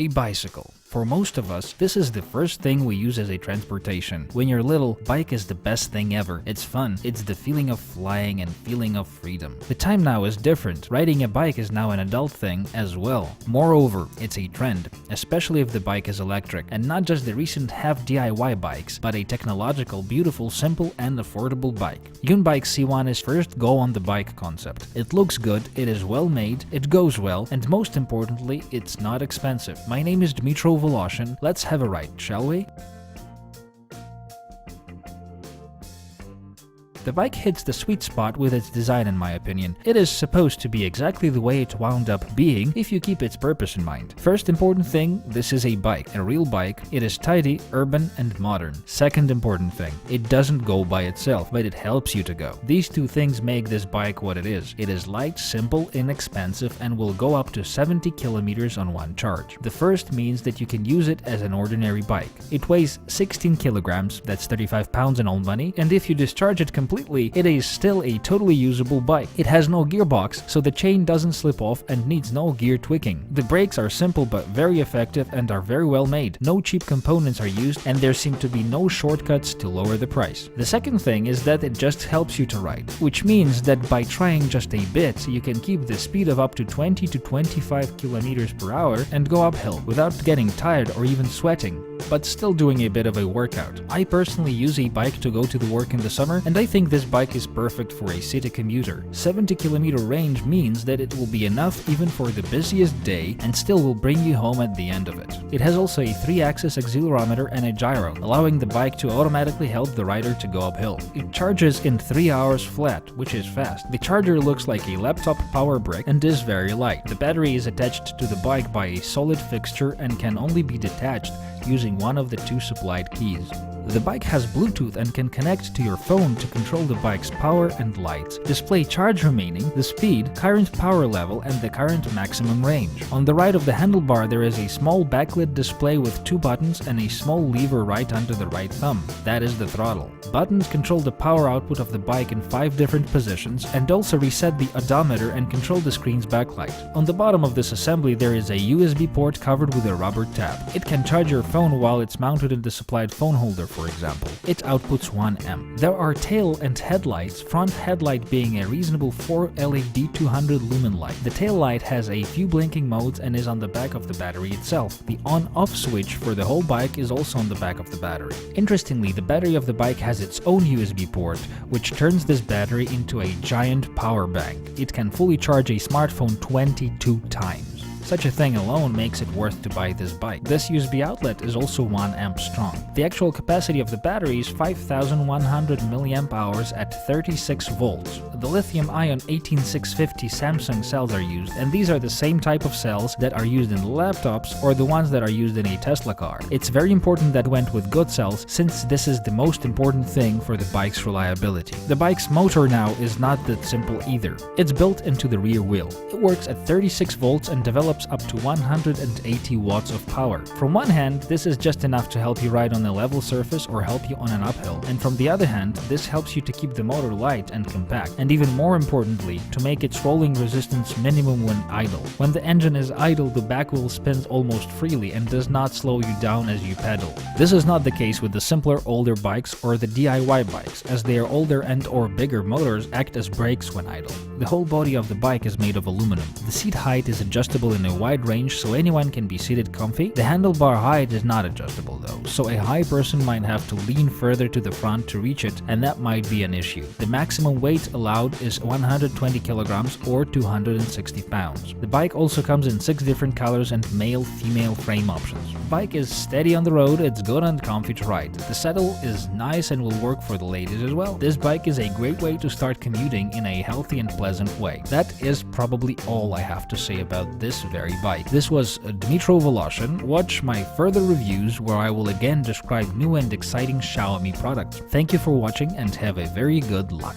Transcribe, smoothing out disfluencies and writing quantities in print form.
A bicycle. For most of us, this is the first thing we use as a transportation. When you're little, bike is the best thing ever. It's fun, it's the feeling of flying and feeling of freedom. The time now is different. Riding a bike is now an adult thing as well. Moreover, it's a trend, especially if the bike is electric, and not just the recent half DIY bikes, but a technological, beautiful, simple and affordable bike. Yunbike C1 is first go on the bike concept. It looks good, it is well made, it goes well, and most importantly, it's not expensive. My name is Dmitro Voloshin. Let's have a ride, shall we? The bike hits the sweet spot with its design, in my opinion. It is supposed to be exactly the way it wound up being if you keep its purpose in mind. First important thing, this is a bike, a real bike. It is tidy, urban and modern. Second important thing, it doesn't go by itself, but it helps you to go. These two things make this bike what it is. It is light, simple, inexpensive and will go up to 70 kilometers on one charge. The first means that you can use it as an ordinary bike. It weighs 16 kilograms, that's 35 pounds in old money, and if you discharge it completely, it is still a totally usable bike. It has no gearbox, so the chain doesn't slip off and needs no gear tweaking. The brakes are simple but very effective and are very well made. No cheap components are used and there seem to be no shortcuts to lower the price. The second thing is that it just helps you to ride, which means that by trying just a bit, you can keep the speed of up to 20 to 25 kilometers per hour and go uphill without getting tired or even sweating, but still doing a bit of a workout. I personally use a bike to go to the work in the summer, and I think this bike is perfect for a city commuter. 70-kilometer range means that it will be enough even for the busiest day and still will bring you home at the end of it. It has also a 3-axis accelerometer and a gyro, allowing the bike to automatically help the rider to go uphill. It charges in 3 hours flat, which is fast. The charger looks like a laptop power brick and is very light. The battery is attached to the bike by a solid fixture and can only be detached using one of the two supplied keys. The bike has Bluetooth and can connect to your phone to control the bike's power and lights, display charge remaining, the speed, current power level and the current maximum range. On the right of the handlebar there is a small backlit display with 2 buttons and a small lever right under the right thumb. That is the throttle. Buttons control the power output of the bike in 5 different positions and also reset the odometer and control the screen's backlight. On the bottom of this assembly there is a USB port covered with a rubber tab. It can charge your phone while it's mounted in the supplied phone holder, for example. It outputs 1 amp. There are tail and headlights, front headlight being a reasonable 4 LED 200 lumen light. The tail light has a few blinking modes and is on the back of the battery itself. The on-off switch for the whole bike is also on the back of the battery. Interestingly, the battery of the bike has its own USB port, which turns this battery into a giant power bank. It can fully charge a smartphone 22 times. Such a thing alone makes it worth to buy this bike. This USB outlet is also 1 amp strong. The actual capacity of the battery is 5100 mAh at 36 volts. The lithium-ion 18650 Samsung cells are used, and these are the same type of cells that are used in laptops or the ones that are used in a Tesla car. It's very important that went with good cells, since this is the most important thing for the bike's reliability. The bike's motor now is not that simple either. It's built into the rear wheel. It works at 36 volts and develops up to 180 watts of power. From one hand, this is just enough to help you ride on a level surface or help you on an uphill, and from the other hand, this helps you to keep the motor light and compact, and even more importantly, to make its rolling resistance minimum when idle. When the engine is idle, the back wheel spins almost freely and does not slow you down as you pedal. This is not the case with the simpler older bikes or the DIY bikes, as their older and/or bigger motors act as brakes when idle. The whole body of the bike is made of aluminum. The seat height is adjustable in a wide range so anyone can be seated comfy. The handlebar height is not adjustable though, so a high person might have to lean further to the front to reach it, and that might be an issue. The maximum weight allowed is 120 kilograms or 260 pounds. The bike also comes in 6 different colors and male-female frame options. The bike is steady on the road, it's good and comfy to ride. The saddle is nice and will work for the ladies as well. This bike is a great way to start commuting in a healthy and pleasant way. That is probably all I have to say about this very bike. This was Dmitro Voloshin. Watch my further reviews where I will again describe new and exciting Xiaomi products. Thank you for watching and have a very good luck.